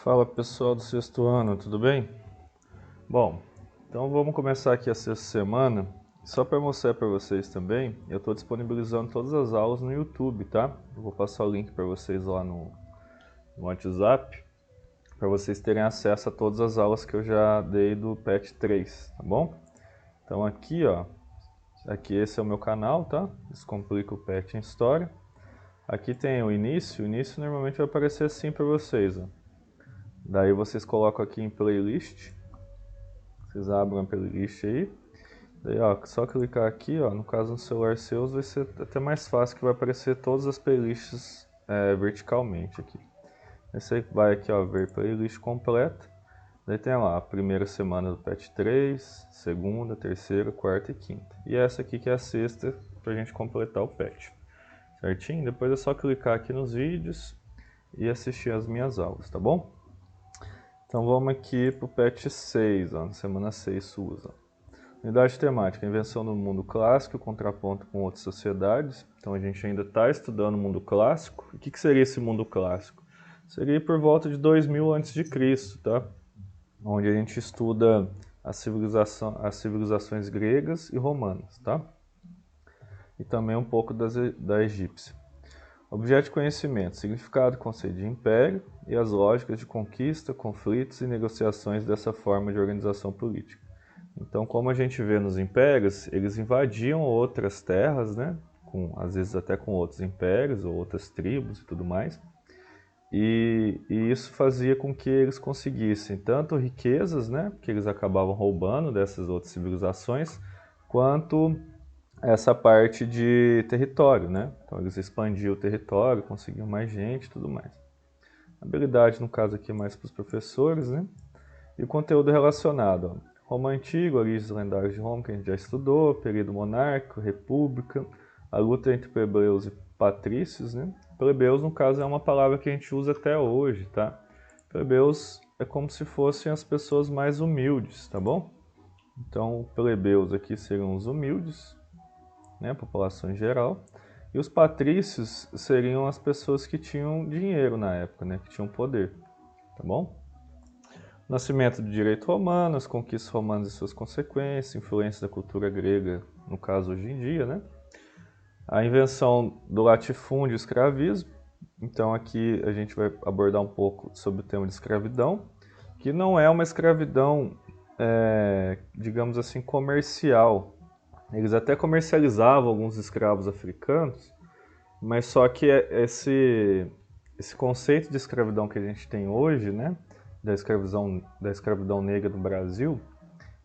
Fala pessoal do sexto ano, tudo bem? Bom, então vamos começar aqui a sexta semana. Só para mostrar para vocês também, eu estou disponibilizando todas as aulas no YouTube, tá? Eu vou passar o link para vocês lá no WhatsApp, para vocês terem acesso a todas as aulas que eu já dei do PET 3, tá bom? Então aqui, ó, aqui esse é o meu canal, tá? Descomplica o PET em História. Aqui tem o início normalmente vai aparecer assim para vocês, ó. Daí vocês colocam aqui em playlist, vocês abrem a playlist aí, daí ó, só clicar aqui, ó, no caso no celular seus vai ser até mais fácil que vai aparecer todas as playlists verticalmente aqui. Aí você vai aqui, ó, ver playlist completa, daí tem lá a primeira semana do PET 3, segunda, terceira, quarta e quinta. E essa aqui que é a sexta pra gente completar o PET, certinho? Depois é só clicar aqui nos vídeos e assistir as minhas aulas, tá bom? Então vamos aqui para o PET 6, ó, na semana 6 suas. Ó. Unidade temática, invenção do mundo clássico, contraponto com outras sociedades. Então a gente ainda está estudando o mundo clássico. O que seria esse mundo clássico? Seria por volta de 2000 a.C., tá? Onde a gente estuda as civilizações gregas e romanas, tá? E também um pouco da egípcia. Objeto de conhecimento, significado, conceito de império e as lógicas de conquista, conflitos e negociações dessa forma de organização política. Então, como a gente vê nos impérios, eles invadiam outras terras, né? Às vezes até com outros impérios ou outras tribos e tudo mais. E isso fazia com que eles conseguissem tanto riquezas, né? Que eles acabavam roubando dessas outras civilizações, quanto essa parte de território, né? Então eles expandiam o território, conseguiam mais gente e tudo mais. Habilidade, no caso aqui, mais para os professores, né? E o conteúdo relacionado, ó. Roma Antiga, origens lendárias de Roma, que a gente já estudou, período monárquico, república, a luta entre plebeus e patrícios, né? Plebeus, no caso, é uma palavra que a gente usa até hoje, tá? Plebeus é como se fossem as pessoas mais humildes, tá bom? Então, plebeus aqui seriam os humildes, né, a população em geral, e os patrícios seriam as pessoas que tinham dinheiro na época, né, que tinham poder, tá bom? Nascimento do direito romano, as conquistas romanas e suas consequências, influência da cultura grega, no caso hoje em dia, né? A invenção do latifúndio e escravismo, então aqui a gente vai abordar um pouco sobre o tema de escravidão, que não é uma escravidão, digamos assim, comercial. Eles até comercializavam alguns escravos africanos, mas só que esse conceito de escravidão que a gente tem hoje, né, da escravidão negra no Brasil,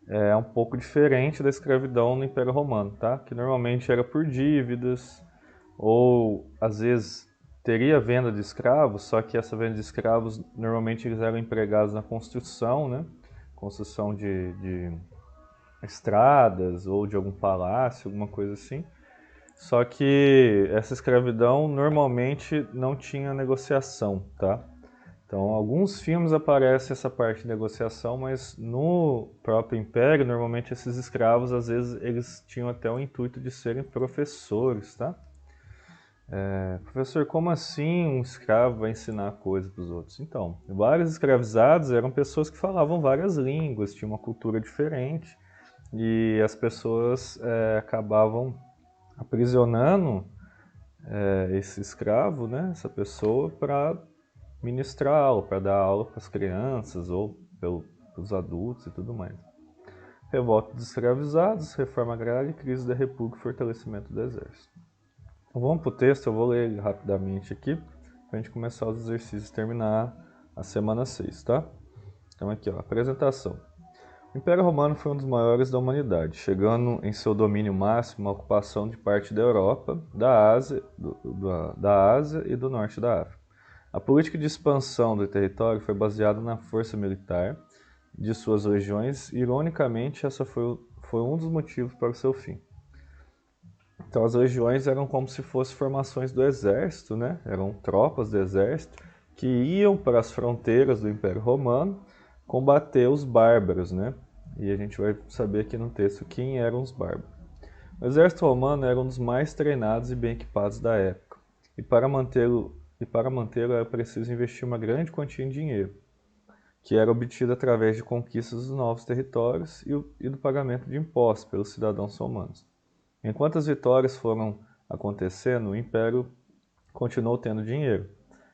é um pouco diferente da escravidão no Império Romano, tá? Que normalmente era por dívidas, ou às vezes teria venda de escravos, só que essa venda de escravos normalmente eles eram empregados na construção, né? Construção de estradas ou de algum palácio, alguma coisa assim. Só que essa escravidão normalmente não tinha negociação, tá? Então, alguns filmes aparece essa parte de negociação, mas no próprio Império, normalmente esses escravos, às vezes, eles tinham até o intuito de serem professores, tá? Professor, como assim um escravo vai ensinar coisa para os outros? Então, vários escravizados eram pessoas que falavam várias línguas, tinham uma cultura diferente, e as pessoas acabavam aprisionando esse escravo, né, essa pessoa, para ministrar aula, para dar aula para as crianças ou para os adultos e tudo mais. Revolta dos escravizados, reforma agrária, crise da república e fortalecimento do exército. Então, vamos para o texto, eu vou ler ele rapidamente aqui, para a gente começar os exercícios e terminar a semana 6, tá? Então aqui, ó, apresentação. O Império Romano foi um dos maiores da humanidade, chegando em seu domínio máximo à ocupação de parte da Europa, da Ásia e do norte da África. A política de expansão do território foi baseada na força militar de suas legiões e, ironicamente, essa foi um dos motivos para o seu fim. Então, as legiões eram como se fossem formações do exército, né? Eram tropas do exército que iam para as fronteiras do Império Romano combater os bárbaros, né? E a gente vai saber aqui no texto quem eram os bárbaros. O exército romano era um dos mais treinados e bem equipados da época, e para mantê-lo era preciso investir uma grande quantia em dinheiro. que era obtida através de conquistas dos novos territórios e do pagamento de impostos pelos cidadãos romanos. Enquanto as vitórias foram acontecendo, o Império continuou tendo dinheiro.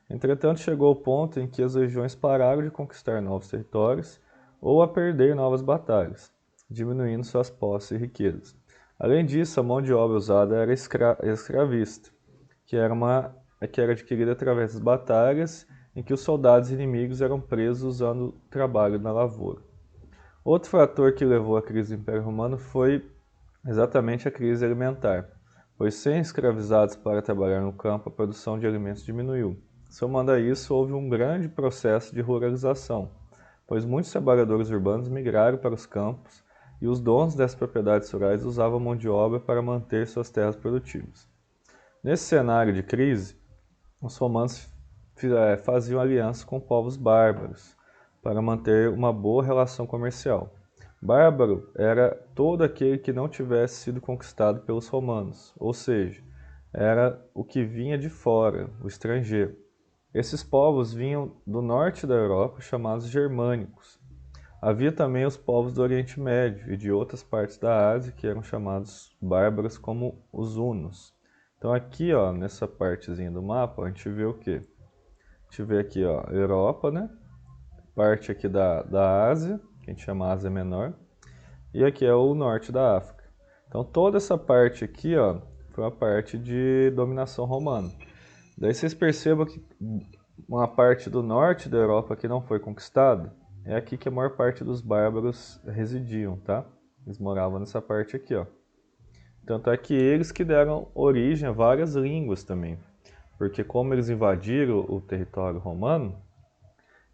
Entretanto, chegou ao ponto em que as legiões pararam de conquistar novos territórios ou a perder novas batalhas, diminuindo suas posses e riquezas. Além disso, a mão de obra usada era escravista, que era adquirida através das batalhas em que os soldados inimigos eram presos usando o trabalho na lavoura. Outro fator que levou à crise do Império Romano foi exatamente a crise alimentar, pois sem escravizados para trabalhar no campo, a produção de alimentos diminuiu. Somando a isso, houve um grande processo de ruralização, pois muitos trabalhadores urbanos migraram para os campos e os donos dessas propriedades rurais usavam mão de obra para manter suas terras produtivas. Nesse cenário de crise, os romanos faziam aliança com povos bárbaros para manter uma boa relação comercial. Bárbaro era todo aquele que não tivesse sido conquistado pelos romanos, ou seja, era o que vinha de fora, o estrangeiro. Esses povos vinham do norte da Europa, chamados germânicos. Havia também os povos do Oriente Médio e de outras partes da Ásia, que eram chamados bárbaros como os hunos. Então aqui, ó, nessa partezinha do mapa, a gente vê o quê? A gente vê aqui, ó, Europa, né? Parte aqui da Ásia, que a gente chama Ásia Menor, e aqui é o norte da África. Então toda essa parte aqui, ó, foi uma parte de dominação romana. Daí vocês percebam que uma parte do norte da Europa que não foi conquistada, é aqui que a maior parte dos bárbaros residiam, tá? Eles moravam nessa parte aqui, ó. Tanto é que eles que deram origem a várias línguas também, porque como eles invadiram o território romano,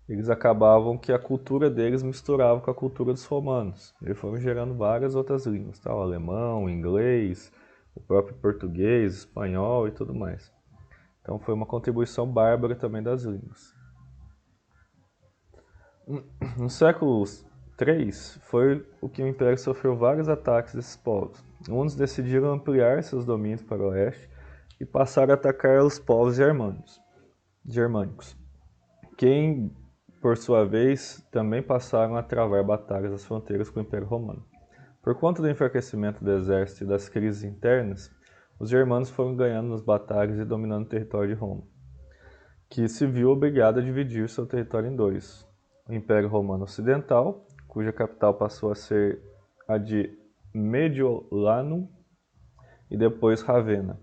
eles acabavam que a cultura deles misturava com a cultura dos romanos. Eles foram gerando várias outras línguas, tá? O alemão, o inglês, o próprio português, o espanhol e tudo mais. Então foi uma contribuição bárbara também das línguas. No século III foi o que o Império sofreu vários ataques desses povos. Uns decidiram ampliar seus domínios para o oeste e passaram a atacar os povos germânicos, que, por sua vez, também passaram a travar batalhas às fronteiras com o Império Romano. Por conta do enfraquecimento do exército e das crises internas, os germanos foram ganhando nas batalhas e dominando o território de Roma, que se viu obrigado a dividir seu território em dois. O Império Romano Ocidental, cuja capital passou a ser a de Mediolanum e depois Ravenna.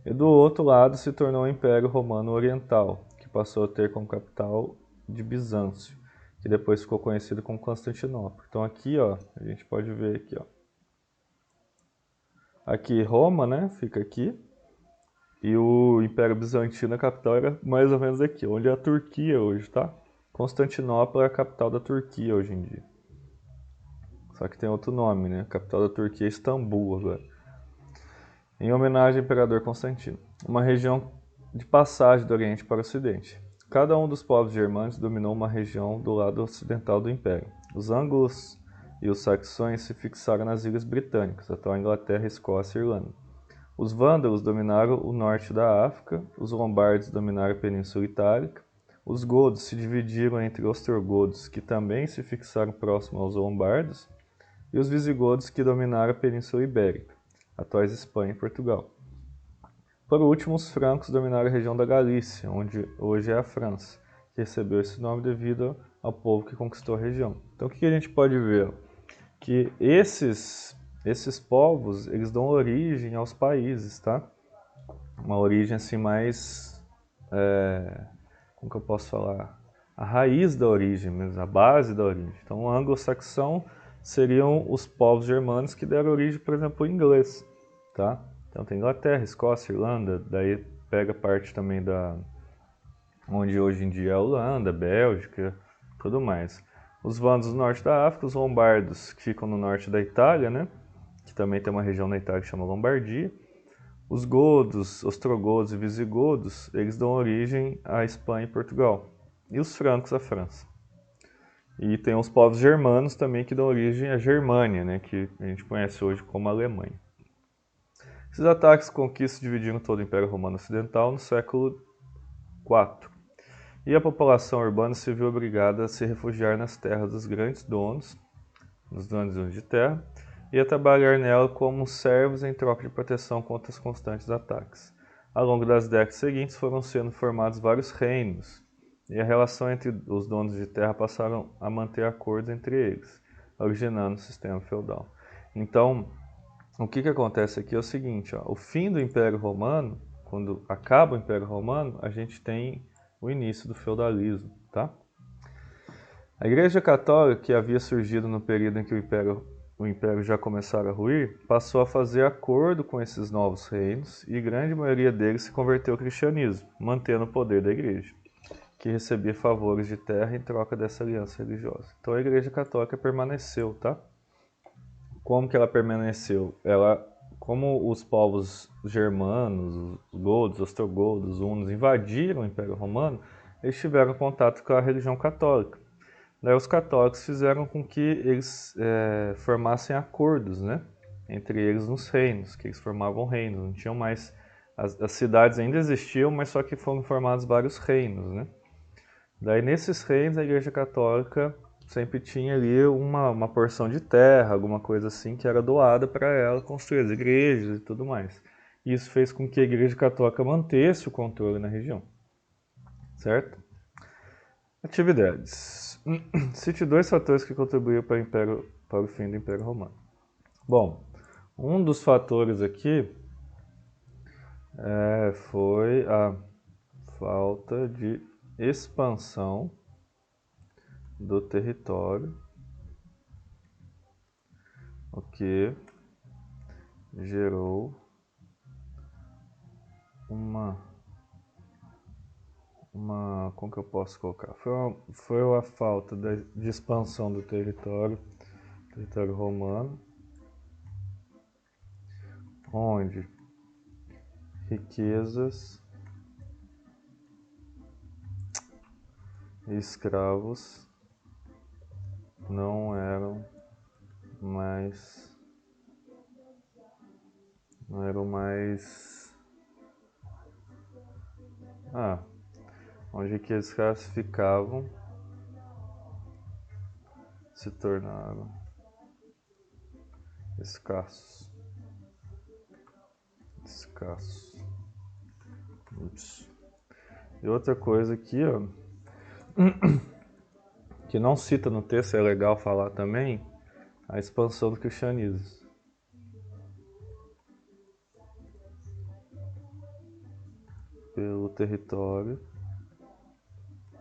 E do outro lado se tornou o Império Romano Oriental, que passou a ter como capital de Bizâncio, que depois ficou conhecido como Constantinopla. Então aqui, ó, a gente pode ver aqui, ó. Aqui Roma, né, fica aqui, e o Império Bizantino, a capital era mais ou menos aqui, onde é a Turquia hoje, tá? Constantinopla é a capital da Turquia hoje em dia. Só que tem outro nome, né? A capital da Turquia é Istambul agora. Em homenagem ao Imperador Constantino. Uma região de passagem do Oriente para o Ocidente. Cada um dos povos germânicos dominou uma região do lado ocidental do Império. Os anglos e os saxões se fixaram nas ilhas britânicas, atual Inglaterra, Escócia e Irlanda. Os vândalos dominaram o norte da África, os lombardos dominaram a Península Itálica, os godos se dividiram entre ostrogodos, que também se fixaram próximo aos lombardos, e os visigodos, que dominaram a Península Ibérica, atuais Espanha e Portugal. Por último, os francos dominaram a região da Galícia, onde hoje é a França, que recebeu esse nome devido ao povo que conquistou a região. Então o que a gente pode ver? Que esses povos, eles dão origem aos países, tá? Uma origem assim mais, como que eu posso falar? A raiz da origem mesmo, a base da origem. Então o anglo-saxão seriam os povos germânicos que deram origem, por exemplo, ao inglês, tá? Então tem Inglaterra, Escócia, Irlanda, daí pega parte também da onde hoje em dia é a Holanda, Bélgica, tudo mais. Os vândalos do norte da África, os lombardos que ficam no norte da Itália, né? Que também tem uma região na Itália que chama Lombardia. Os godos, ostrogodos e visigodos, eles dão origem à Espanha e Portugal. E os francos à França. E tem os povos germanos também que dão origem à Germânia, né? Que a gente conhece hoje como Alemanha. Esses ataques e conquistas dividiram todo o Império Romano Ocidental no século IV. e a população urbana se viu obrigada a se refugiar nas terras dos grandes donos, dos donos de terra, e a trabalhar nela como servos em troca de proteção contra os constantes ataques. Ao longo das décadas seguintes foram sendo formados vários reinos, e a relação entre os donos de terra passaram a manter acordos entre eles, originando o sistema feudal. Então, o que acontece aqui é o seguinte, ó, o fim do Império Romano, quando acaba o Império Romano, a gente tem o início do feudalismo, tá? A Igreja Católica, que havia surgido no período em que o Império já começara a ruir, passou a fazer acordo com esses novos reinos e grande maioria deles se converteu ao cristianismo, mantendo o poder da Igreja, que recebia favores de terra em troca dessa aliança religiosa. Então a Igreja Católica permaneceu, tá? Como que ela permaneceu? Como os povos germanos, os godos, ostrogodos, hunos invadiram o Império Romano, eles tiveram contato com a religião católica. Daí os católicos fizeram com que eles formassem acordos, né, entre eles nos reinos, que eles formavam reinos, não tinham mais... As cidades ainda existiam, mas só que foram formados vários reinos, né. Daí nesses reinos a Igreja Católica sempre tinha ali uma porção de terra, alguma coisa assim, que era doada para ela construir as igrejas e tudo mais. Isso fez com que a Igreja Católica mantesse o controle na região, certo? Atividades. Cite 2 fatores que contribuíram para o fim do Império Romano. Bom, um dos fatores aqui foi a falta de expansão do território, o que gerou como que eu posso colocar? Foi a falta de expansão do território romano, onde riquezas e escravos não eram mais onde que esses caras ficavam se tornaram escassos. Ups. E outra coisa aqui, ó, que não cita no texto, é legal falar também, a expansão do cristianismo. Pelo território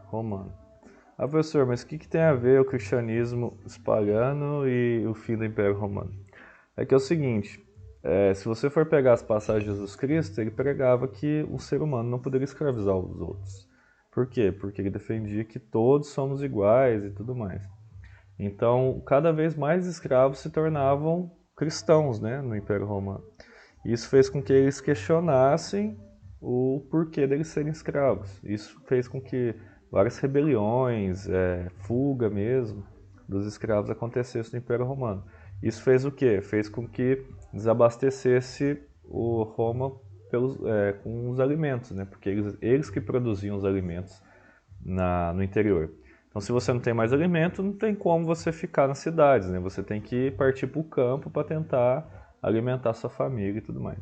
romano. Ah, professor, mas o que tem a ver o cristianismo espalhando e o fim do Império Romano? É que é o seguinte, se você for pegar as passagens de Jesus Cristo, ele pregava que um ser humano não poderia escravizar os outros. Por quê? Porque ele defendia que todos somos iguais e tudo mais. Então, cada vez mais escravos se tornavam cristãos, né, no Império Romano. Isso fez com que eles questionassem o porquê deles serem escravos. Isso fez com que várias rebeliões, fuga mesmo, dos escravos acontecesse no Império Romano. Isso fez o quê? Fez com que desabastecesse o Roma com os alimentos, né? Porque eles que produziam os alimentos no interior. Então, se você não tem mais alimento, não tem como você ficar nas cidades, né? Você tem que partir para o campo para tentar alimentar sua família e tudo mais.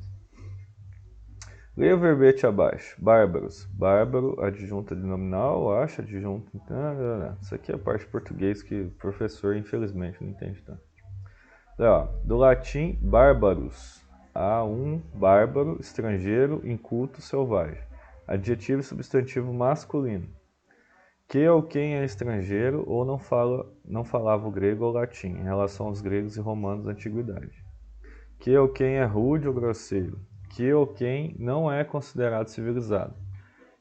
Leia o verbete abaixo. Bárbaros. Bárbaro, adjunta de nominal, acho, adjunto... Isso aqui é a parte de português que o professor, infelizmente, não entende tanto. Do latim, bárbaros. Há um bárbaro, estrangeiro, inculto, selvagem. Adjetivo e substantivo masculino. Que ou quem é estrangeiro ou não falava o grego ou latim, em relação aos gregos e romanos da antiguidade. Que ou quem é rude ou grosseiro. Que ou quem não é considerado civilizado.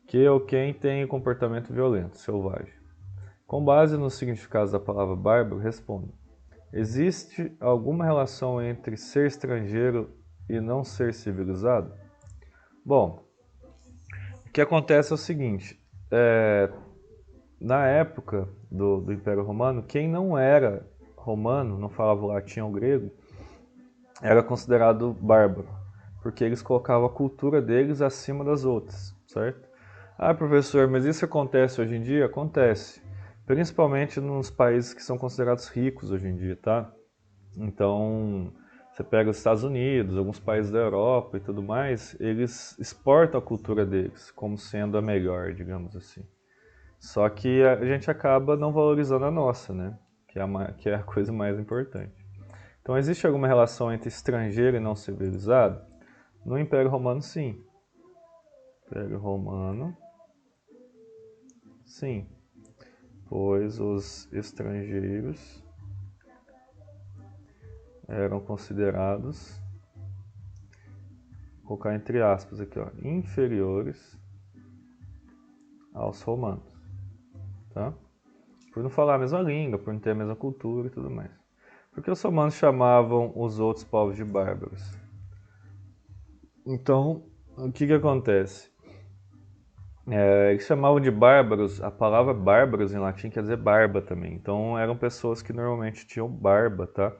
Que ou quem tem comportamento violento, selvagem. Com base nos significados da palavra bárbaro, responda. Existe alguma relação entre ser estrangeiro e não ser civilizado? Bom, o que acontece é o seguinte, na época do Império Romano, quem não era romano, não falava o latim ou o grego, era considerado bárbaro, porque eles colocavam a cultura deles acima das outras, certo? Ah, professor, mas isso acontece hoje em dia? Acontece. Principalmente nos países que são considerados ricos hoje em dia, tá? Então, você pega os Estados Unidos, alguns países da Europa e tudo mais, eles exportam a cultura deles como sendo a melhor, digamos assim. Só que a gente acaba não valorizando a nossa, né? Que é a coisa mais importante. Então, existe alguma relação entre estrangeiro e não civilizado? No Império Romano, sim. Império Romano, sim. Pois os estrangeiros eram considerados, vou colocar entre aspas aqui, ó, inferiores aos romanos, tá? Por não falar a mesma língua, por não ter a mesma cultura e tudo mais. Porque os romanos chamavam os outros povos de bárbaros. Então, o que acontece? Eles chamavam de bárbaros, a palavra bárbaros em latim quer dizer barba também. Então, eram pessoas que normalmente tinham barba, tá?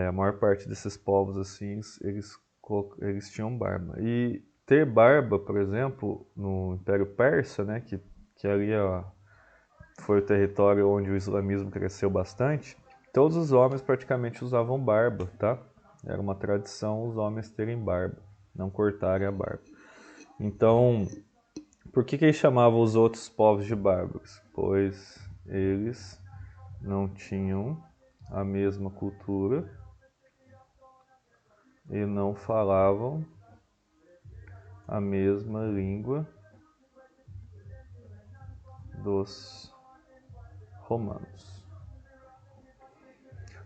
A maior parte desses povos, assim, eles tinham barba. E ter barba, por exemplo, no Império Persa, né, que ali ó, foi o território onde o islamismo cresceu bastante, todos os homens praticamente usavam barba, tá? Era uma tradição os homens terem barba, não cortarem a barba. Então, por que eles chamavam os outros povos de bárbaros? Pois eles não tinham a mesma cultura e não falavam a mesma língua dos romanos.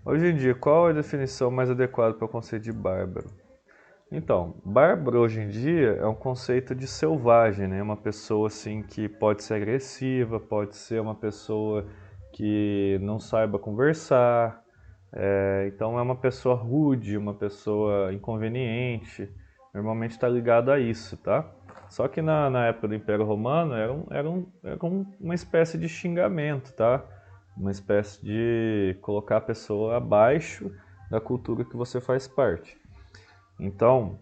Hoje em dia, qual é a definição mais adequada para o conceito de bárbaro? Então, bárbaro hoje em dia é um conceito de selvagem, né? Uma pessoa assim que pode ser agressiva, pode ser uma pessoa que não saiba conversar, então é uma pessoa rude, uma pessoa inconveniente, normalmente está ligado a isso, tá? Só que na época do Império Romano era uma espécie de xingamento, tá? Uma espécie de colocar a pessoa abaixo da cultura que você faz parte. Então,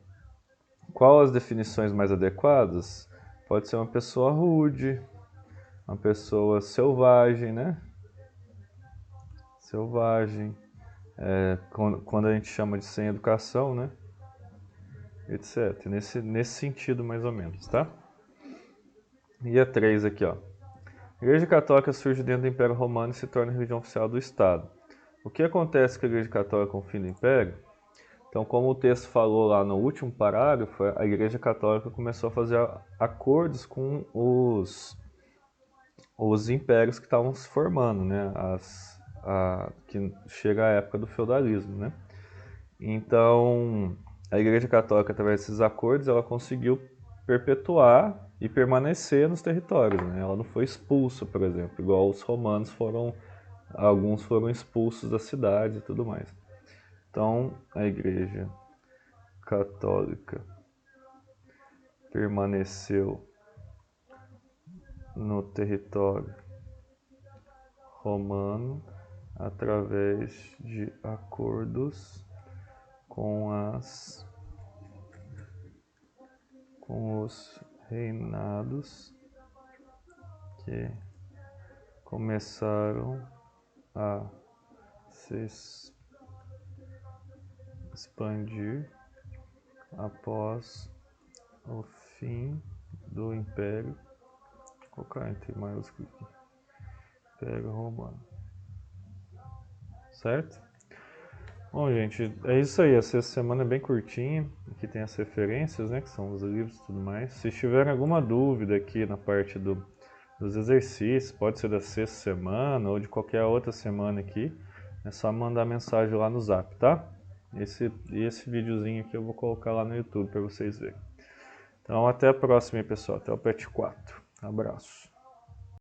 qual as definições mais adequadas? Pode ser uma pessoa rude, uma pessoa selvagem, né? Selvagem. Quando a gente chama de sem educação, né? Etc. Nesse sentido, mais ou menos, tá? E a 3 aqui, ó. A Igreja Católica surge dentro do Império Romano e se torna a religião oficial do Estado. O que acontece com a Igreja Católica com o fim do Império? Então, como o texto falou lá no último parágrafo, a Igreja Católica começou a fazer acordos com os impérios que estavam se formando, né? Que chega a época do feudalismo, né? Então, a Igreja Católica, através desses acordos, ela conseguiu perpetuar e permanecer nos territórios, né? Ela não foi expulsa, por exemplo, igual os romanos foram, alguns foram expulsos da cidade e tudo mais. Então, a Igreja Católica permaneceu no território romano através de acordos com os reinados que começaram a se expandir após o fim do Império, vou colocar entre maiúsculo aqui, Império Romano, certo? Bom, gente, é isso aí. Essa semana é bem curtinha. Aqui tem as referências, né, que são os livros e tudo mais. Se tiverem alguma dúvida aqui na parte dos exercícios, pode ser da sexta semana ou de qualquer outra semana aqui, é só mandar mensagem lá no Zap, tá? Esse videozinho aqui eu vou colocar lá no YouTube para vocês verem. Então, até a próxima, pessoal. Até o PET 4. Abraço.